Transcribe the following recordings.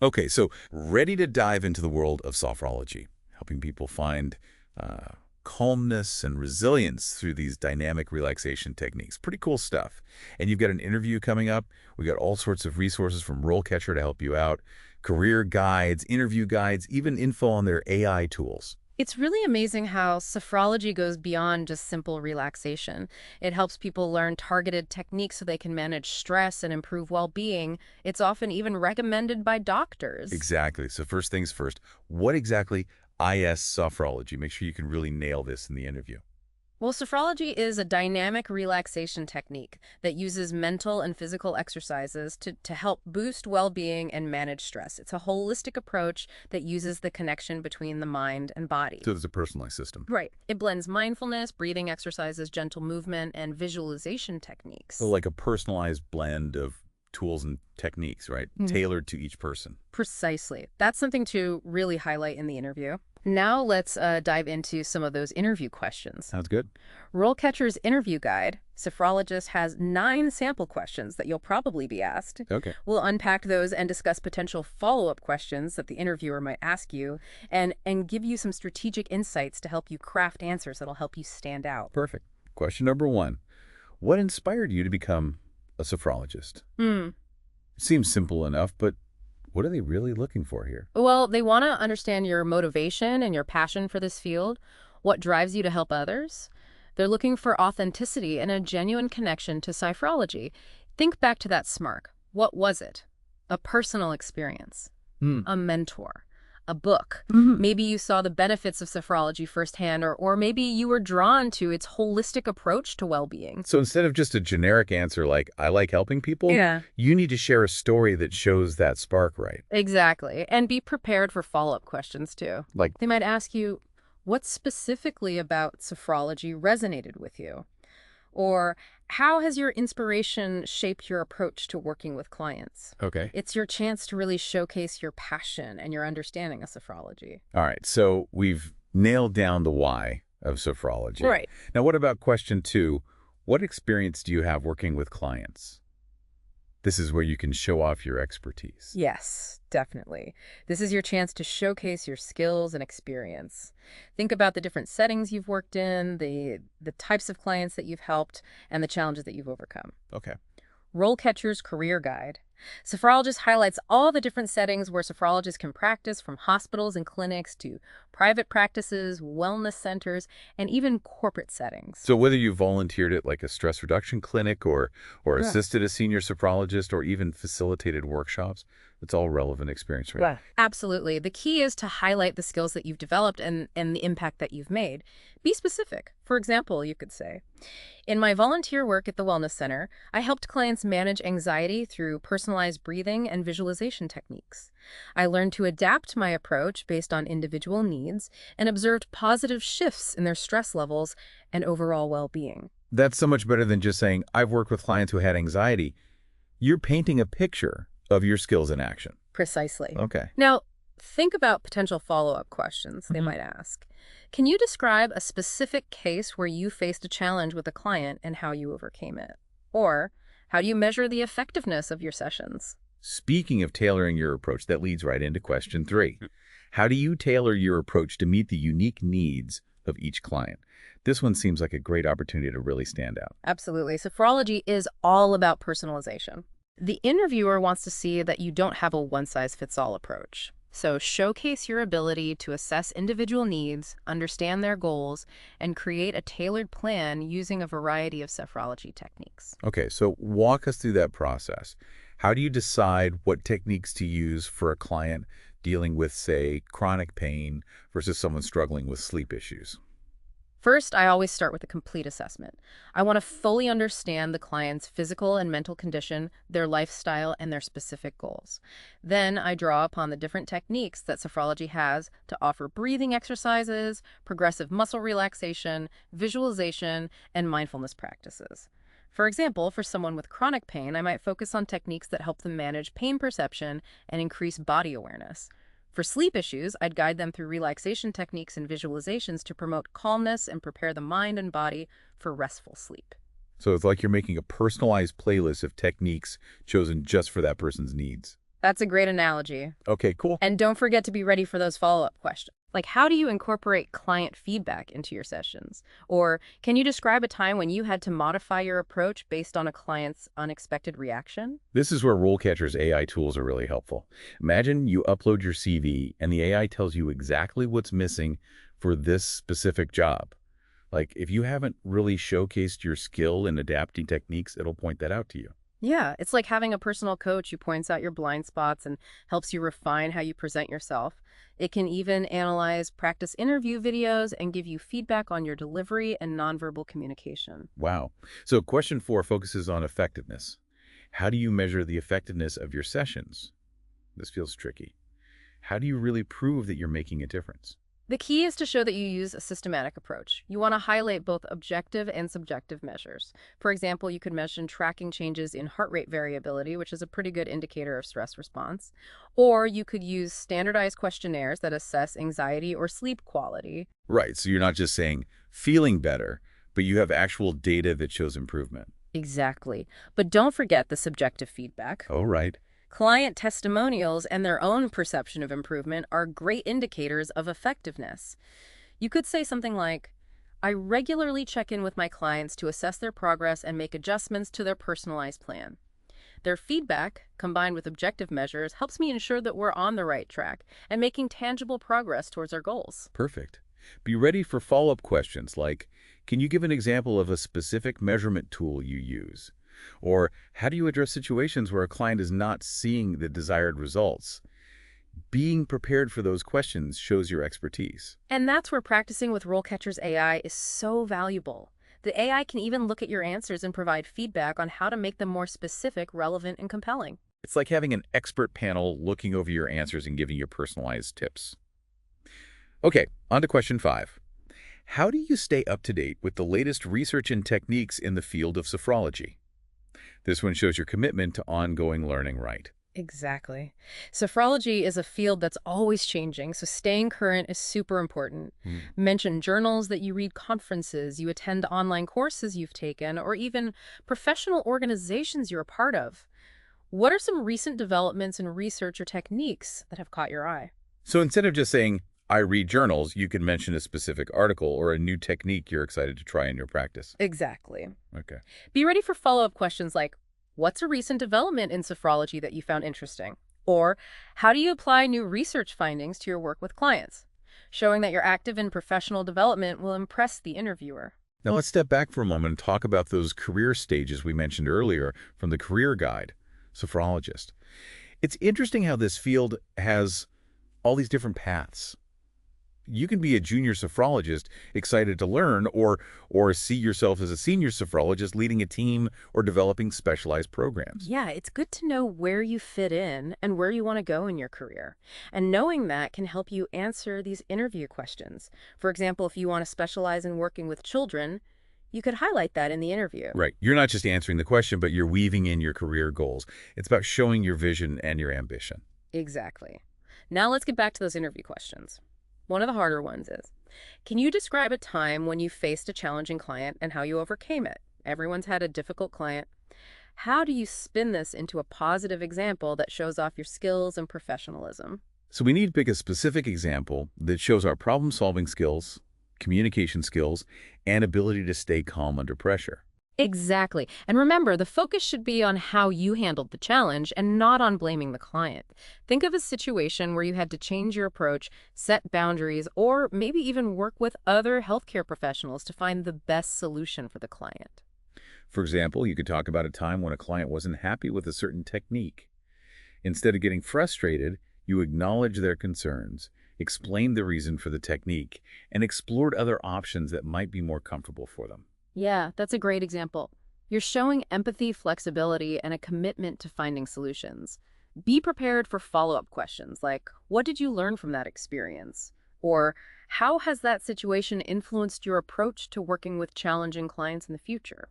Okay, so ready to dive into the world of sophrology, helping people find calmness and resilience through these dynamic relaxation techniques. Pretty cool stuff. And you've got an interview coming up. We got all sorts of resources from RoleCatcher to help you out, career guides, interview guides, even info on their AI tools. It's really amazing how sophrology goes beyond just simple relaxation. It helps people learn targeted techniques so they can manage stress and improve well-being. It's often even recommended by doctors. Exactly. So first things first, what exactly is sophrology? Make sure you can really nail this in the interview. Well, sophrology is a dynamic relaxation technique that uses mental and physical exercises to help boost well-being and manage stress. It's a holistic approach that uses the connection between the mind and body. So there's a personalized system. Right. It blends mindfulness, breathing exercises, gentle movement, and visualization So techniques. like a personalized blend of tools and techniques, right? Tailored to each person. Precisely. That's something to really highlight in the interview. Now let's dive into some of those interview questions. Sounds good. RoleCatcher's interview guide, Sophrologist, has 9 sample questions that you'll probably be asked. Okay. We'll unpack those and discuss potential follow-up questions that the interviewer might ask you and give you some strategic insights to help you craft answers that'll help you stand out. Perfect. Question number 1. What inspired you to become a sophrologist? Hmm. It seems simple enough, but what are they really looking for here? Well, they want to understand your motivation and your passion for this field, what drives you to help others. They're looking for authenticity and a genuine connection to sophrology. Think back to that smirk. What was it? A personal experience, Hmm. a mentor, a book. Maybe you saw the benefits of sophrology firsthand, or maybe you were drawn to its holistic approach to well-being. So instead of just a generic answer like, I like helping people, Yeah. you need to share a story that shows that spark, right? Exactly. And be prepared for follow-up questions, too. Like, They might ask you, what specifically about sophrology resonated with you? Or how has your inspiration shaped your approach to working with clients? okay. It's your chance to really showcase your passion and your understanding of sophrology. All right. So we've nailed down the why of sophrology. Right. Now, what about question 2? What experience do you have working with clients? This is where you can show off your expertise. Yes, definitely. This is your chance to showcase your skills and experience. Think about the different settings you've worked in, the types of clients that you've helped, and the challenges that you've overcome. Okay. RoleCatcher's Career Guide. Sophrologist highlights all the different settings where sophrologists can practice, from hospitals and clinics to private practices, wellness centers, and even corporate settings. So whether you volunteered at like a stress reduction clinic or Yeah. assisted a senior sophrologist or even facilitated workshops, it's all relevant experience, right? Right. Absolutely. The key is to highlight the skills that you've developed and the impact that you've made. Be specific. For example, you could say, in my volunteer work at the Wellness Center, I helped clients manage anxiety through personalized breathing and visualization techniques. I learned to adapt my approach based on individual needs and observed positive shifts in their stress levels and overall well-being. That's so much better than just saying, I've worked with clients who had anxiety. You're painting a picture of your skills in action. Precisely. Okay. Now, think about potential follow-up questions they might ask. Can you describe a specific case where you faced a challenge with a client and how you overcame it? Or how do you measure the effectiveness of your sessions? Speaking of tailoring your approach, that leads right into question 3. How do you tailor your approach to meet the unique needs of each client? This one seems like a great opportunity to really stand out. Absolutely. Sophrology is all about personalization. The interviewer wants to see that you don't have a one-size-fits-all approach. So showcase your ability to assess individual needs, understand their goals, and create a tailored plan using a variety of sophrology techniques. Okay, so walk us through that process. How do you decide what techniques to use for a client dealing with, say, chronic pain versus someone struggling with sleep issues? First, I always start with a complete assessment. I want to fully understand the client's physical and mental condition, their lifestyle, and their specific goals. Then I draw upon the different techniques that sophrology has to offer breathing exercises, progressive muscle relaxation, visualization, and mindfulness practices. For example, for someone with chronic pain, I might focus on techniques that help them manage pain perception and increase body awareness. For sleep issues, I'd guide them through relaxation techniques and visualizations to promote calmness and prepare the mind and body for restful sleep. So it's like you're making a personalized playlist of techniques chosen just for that person's needs. That's a great analogy. Okay, cool. And don't forget to be ready for those follow-up questions. Like, how do you incorporate client feedback into your sessions? Or can you describe a time when you had to modify your approach based on a client's unexpected reaction? This is where RoleCatcher's AI tools are really helpful. Imagine you upload your CV and the AI tells you exactly what's missing for this specific job. Like, if you haven't really showcased your skill in adapting techniques, it'll point that out to you. Yeah, it's like having a personal coach who points out your blind spots and helps you refine how you present yourself. It can even analyze practice interview videos and give you feedback on your delivery and nonverbal communication. Wow. So question 4 focuses on effectiveness. How do you measure the effectiveness of your sessions? This feels tricky. How do you really prove that you're making a difference? The key is to show that you use a systematic approach. You want to highlight both objective and subjective measures. For example, you could mention tracking changes in heart rate variability, which is a pretty good indicator of stress response. Or you could use standardized questionnaires that assess anxiety or sleep quality. Right. So you're not just saying feeling better, but you have actual data that shows improvement. Exactly. But don't forget the subjective feedback. Oh, right. Client testimonials and their own perception of improvement are great indicators of effectiveness. You could say something like, I regularly check in with my clients to assess their progress and make adjustments to their personalized plan. Their feedback, combined with objective measures, helps me ensure that we're on the right track and making tangible progress towards our goals. Perfect. Be ready for follow-up questions like, can you give an example of a specific measurement tool you use? Or how do you address situations where a client is not seeing the desired results? Being prepared for those questions shows your expertise. And that's where practicing with RoleCatcher's AI is so valuable. The AI can even look at your answers and provide feedback on how to make them more specific, relevant, and compelling. It's like having an expert panel looking over your answers and giving you personalized tips. Okay, on to question 5. How do you stay up to date with the latest research and techniques in the field of sophrology? This one shows your commitment to ongoing learning, right? Exactly. Sophrology is a field that's always changing, so staying current is super important. Hmm. Mention journals that you read, conferences, you attend online courses you've taken, or even professional organizations you're a part of. What are some recent developments in research or techniques that have caught your eye? So instead of just saying, I read journals, you can mention a specific article or a new technique you're excited to try in your practice. Exactly. Okay. Be ready for follow-up questions like, what's a recent development in sophrology that you found interesting? Or, how do you apply new research findings to your work with clients? Showing that you're active in professional development will impress the interviewer. Now let's step back for a moment and talk about those career stages we mentioned earlier from the career guide, Sophrologist. It's interesting how this field has all these different paths. You can be a junior sophrologist excited to learn or see yourself as a senior sophrologist leading a team or developing specialized programs. Yeah, it's good to know where you fit in and where you want to go in your career. And knowing that can help you answer these interview questions. For example, if you want to specialize in working with children, you could highlight that in the interview. Right. You're not just answering the question, but you're weaving in your career goals. It's about showing your vision and your ambition. Exactly. Now let's get back to those interview questions. One of the harder ones is, can you describe a time when you faced a challenging client and how you overcame it? Everyone's had a difficult client. How do you spin this into a positive example that shows off your skills and professionalism? So we need to pick a specific example that shows our problem-solving skills, communication skills, and ability to stay calm under pressure. Exactly. And remember, the focus should be on how you handled the challenge and not on blaming the client. Think of a situation where you had to change your approach, set boundaries, or maybe even work with other healthcare professionals to find the best solution for the client. For example, you could talk about a time when a client wasn't happy with a certain technique. Instead of getting frustrated, you acknowledged their concerns, explained the reason for the technique, and explored other options that might be more comfortable for them. Yeah, that's a great example. You're showing empathy, flexibility, and a commitment to finding solutions. Be prepared for follow-up questions like, what did you learn from that experience? Or, how has that situation influenced your approach to working with challenging clients in the future?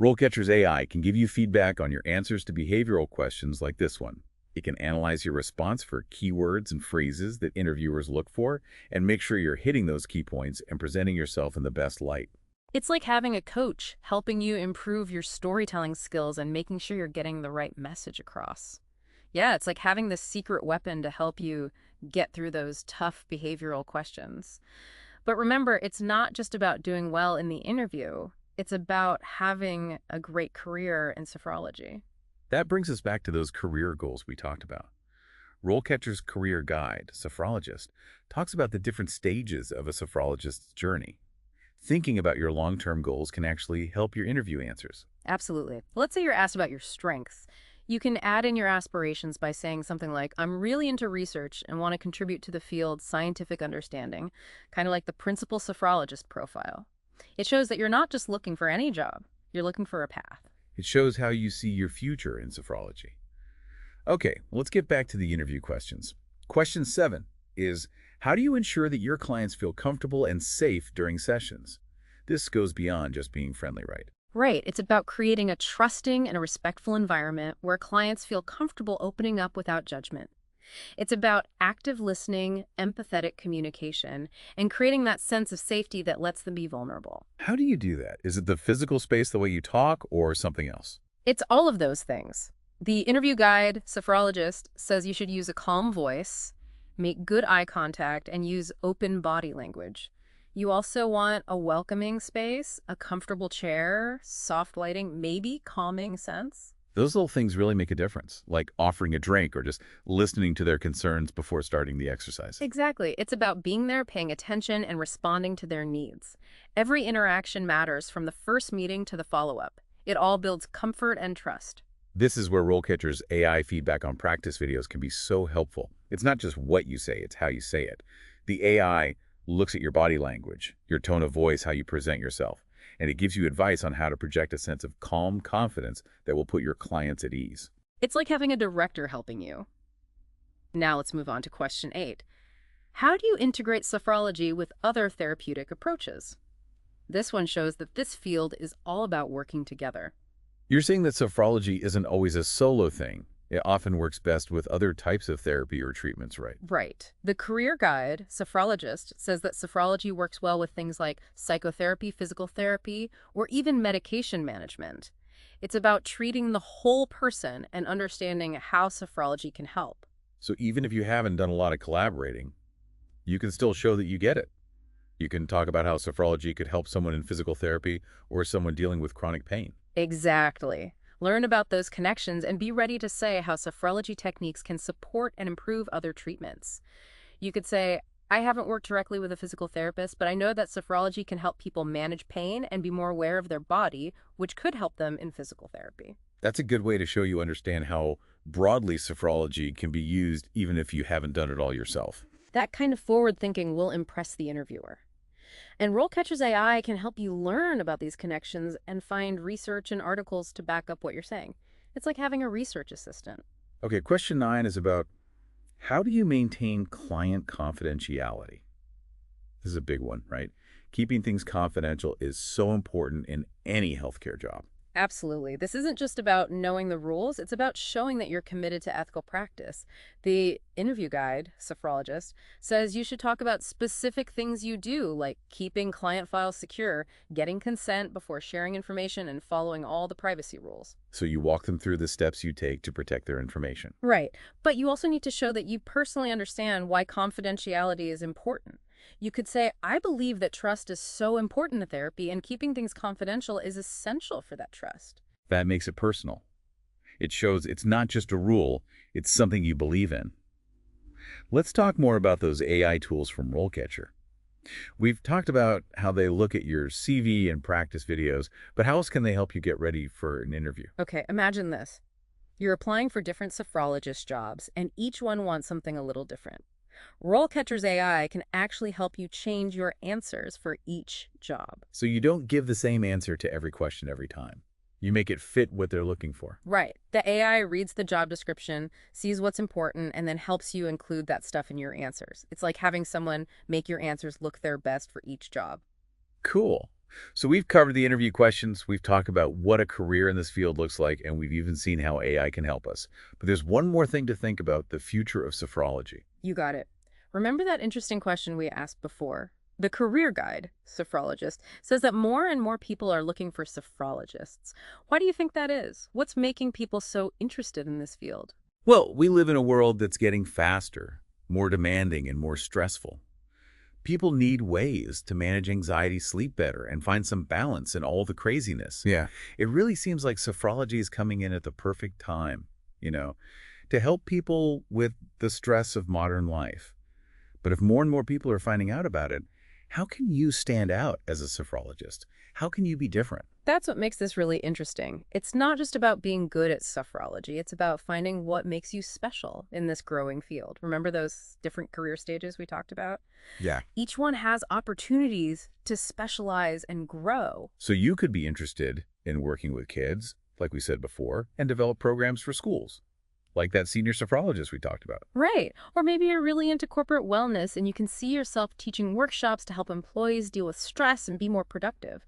RoleCatcher's AI can give you feedback on your answers to behavioral questions like this one. It can analyze your response for keywords and phrases that interviewers look for and make sure you're hitting those key points and presenting yourself in the best light. It's like having a coach helping you improve your storytelling skills and making sure you're getting the right message across. Yeah, it's like having this secret weapon to help you get through those tough behavioral questions. But remember, it's not just about doing well in the interview. It's about having a great career in sophrology. That brings us back to those career goals we talked about. RoleCatcher's Career Guide, Sophrologist, talks about the different stages of a sophrologist's journey. Thinking about your long-term goals can actually help your interview answers. Absolutely. Let's say you're asked about your strengths. You can add in your aspirations by saying something like, I'm really into research and want to contribute to the field's scientific understanding, kind of like the principal sophrologist profile. It shows that you're not just looking for any job, you're looking for a path. It shows how you see your future in sophrology. Okay, let's get back to the interview questions. Question 7 is, how do you ensure that your clients feel comfortable and safe during sessions? This goes beyond just being friendly, right? Right. It's about creating a trusting and a respectful environment where clients feel comfortable opening up without judgment. It's about active listening, empathetic communication, and creating that sense of safety that lets them be vulnerable. How do you do that? Is it the physical space, the way you talk, or something else? It's all of those things. The interview guide, Sophrologist, says you should use a calm voice, make good eye contact, and use open body language. You also want a welcoming space, a comfortable chair, soft lighting, maybe calming scents. Those little things really make a difference, like offering a drink or just listening to their concerns before starting the exercise. Exactly. It's about being there, paying attention, and responding to their needs. Every interaction matters from the first meeting to the follow-up. It all builds comfort and trust. This is where RoleCatcher's AI feedback on practice videos can be so helpful. It's not just what you say, it's how you say it. The AI looks at your body language, your tone of voice, how you present yourself, and it gives you advice on how to project a sense of calm confidence that will put your clients at ease. It's like having a director helping you. Now let's move on to question 8. How do you integrate sophrology with other therapeutic approaches? This one shows that this field is all about working together. You're saying that sophrology isn't always a solo thing. It often works best with other types of therapy or treatments, right? Right. The career guide, Sophrologist, says that sophrology works well with things like psychotherapy, physical therapy, or even medication management. It's about treating the whole person and understanding how sophrology can help. So even if you haven't done a lot of collaborating, you can still show that you get it. You can talk about how sophrology could help someone in physical therapy or someone dealing with chronic pain. Exactly. Learn about those connections and be ready to say how sophrology techniques can support and improve other treatments. You could say, I haven't worked directly with a physical therapist, but I know that sophrology can help people manage pain and be more aware of their body, which could help them in physical therapy. That's a good way to show you understand how broadly sophrology can be used even if you haven't done it all yourself. That kind of forward thinking will impress the interviewer. And RoleCatcher's AI can help you learn about these connections and find research and articles to back up what you're saying. It's like having a research assistant. Okay, question 9 is about how do you maintain client confidentiality? This is a big one, right? Keeping things confidential is so important in any healthcare job. Absolutely. This isn't just about knowing the rules, it's about showing that you're committed to ethical practice. The interview guide, Sophrologist, says you should talk about specific things you do, like keeping client files secure, getting consent before sharing information, and following all the privacy rules. So you walk them through the steps you take to protect their information. Right. But you also need to show that you personally understand why confidentiality is important. You could say, I believe that trust is so important to therapy, and keeping things confidential is essential for that trust. That makes it personal. It shows it's not just a rule, it's something you believe in. Let's talk more about those AI tools from RoleCatcher. We've talked about how they look at your CV and practice videos, but how else can they help you get ready for an interview? Okay, imagine this. You're applying for different sophrologist jobs, and each one wants something a little different. RoleCatcher's AI can actually help you change your answers for each job. So you don't give the same answer to every question every time. You make it fit what they're looking for. Right. The AI reads the job description, sees what's important, and then helps you include that stuff in your answers. It's like having someone make your answers look their best for each job. Cool. So we've covered the interview questions, we've talked about what a career in this field looks like, and we've even seen how AI can help us. But there's one more thing to think about, the future of sophrology. You got it. Remember that interesting question we asked before? The career guide, Sophrologist, says that more and more people are looking for sophrologists. Why do you think that is? What's making people so interested in this field? Well, we live in a world that's getting faster, more demanding, and more stressful. People need ways to manage anxiety, sleep better, and find some balance in all the craziness. Yeah. It really seems like sophrology is coming in at the perfect time, to help people with the stress of modern life. But if more and more people are finding out about it, how can you stand out as a sophrologist? How can you be different? That's what makes this really interesting. It's not just about being good at sophrology. It's about finding what makes you special in this growing field. Remember those different career stages we talked about? Yeah. Each one has opportunities to specialize and grow. So you could be interested in working with kids, like we said before, and develop programs for schools, like that senior sophrologist we talked about. Right. Or maybe you're really into corporate wellness and you can see yourself teaching workshops to help employees deal with stress and be more productive.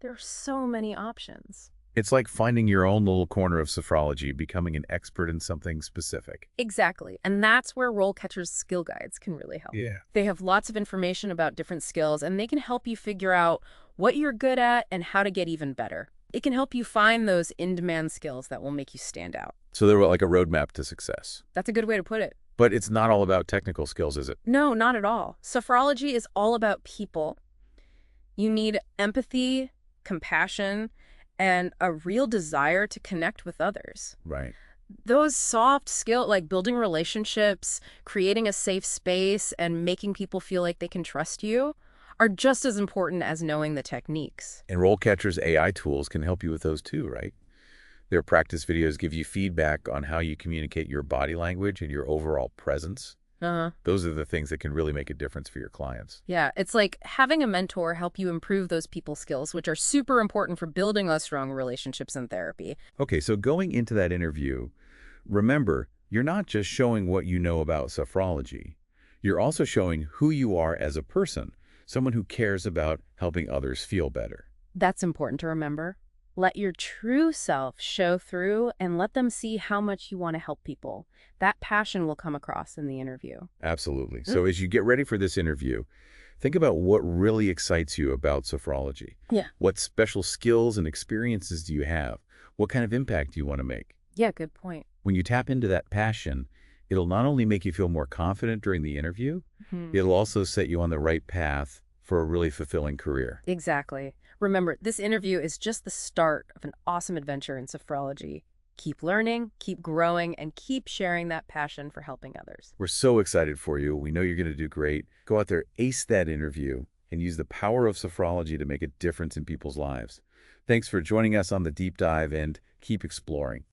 There are so many options. It's like finding your own little corner of sophrology, becoming an expert in something specific. Exactly. And that's where RoleCatcher's skill guides can really help. Yeah. They have lots of information about different skills, and they can help you figure out what you're good at and how to get even better. It can help you find those in-demand skills that will make you stand out. So they're like a roadmap to success. That's a good way to put it. But it's not all about technical skills, is it? No, not at all. Sophrology is all about people. You need empathy, compassion, and a real desire to connect with others. Right. Those soft skills, like building relationships, creating a safe space, and making people feel like they can trust you, are just as important as knowing the techniques. And RoleCatcher's AI tools can help you with those too, right? Their practice videos give you feedback on how you communicate your body language and your overall presence. Uh-huh. Those are the things that can really make a difference for your clients. Yeah, it's like having a mentor help you improve those people skills, which are super important for building those strong relationships in therapy. Okay, so going into that interview, remember, you're not just showing what you know about sophrology. You're also showing who you are as a person, someone who cares about helping others feel better. That's important to remember. Let your true self show through and let them see how much you want to help people. That passion will come across in the interview. Absolutely. So as you get ready for this interview, think about what really excites you about sophrology. Yeah. What special skills and experiences do you have? What kind of impact do you want to make? Yeah, good point. When you tap into that passion, it'll not only make you feel more confident during the interview, it'll also set you on the right path for a really fulfilling career. Exactly. Remember, this interview is just the start of an awesome adventure in sophrology. Keep learning, keep growing, and keep sharing that passion for helping others. We're so excited for you. We know you're going to do great. Go out there, ace that interview, and use the power of sophrology to make a difference in people's lives. Thanks for joining us on the deep dive, and keep exploring.